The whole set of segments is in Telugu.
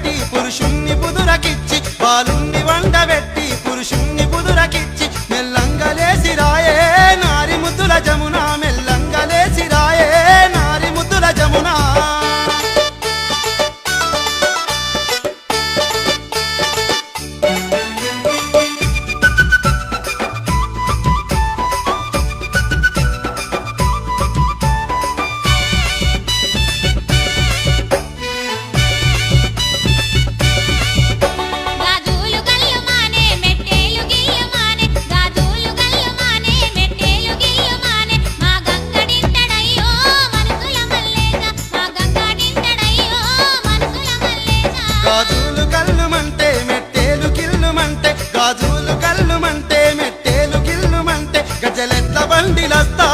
వండబెట్టి పురుషుణ్ణి పుదురకిచ్చి బాలుణ్ణి వండబెట్టి పురుషుణ్ణి పుదురకిచ్చి మెల్లంగా లేసి రాయే నారి ముద్దుల జమున మెల్లంగా లేసి రాయే నారి ముద్దుల జమున గాజులు కల్లుమంటే మెట్టేలు గిల్లుమంటే గాజులు కల్లుమంటే మెట్టేలు గిల్లుమంటే గజలెట్ల బండిలస్తా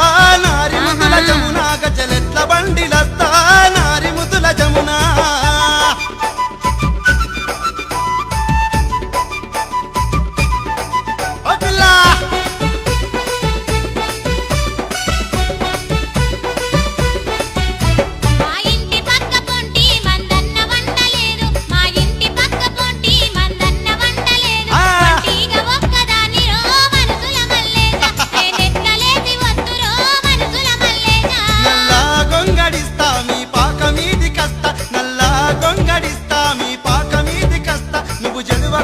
నారి ముద్దుల జమున గజలెట్ల బండిలస్తా నారి ముద్దుల జమున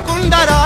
కుండరా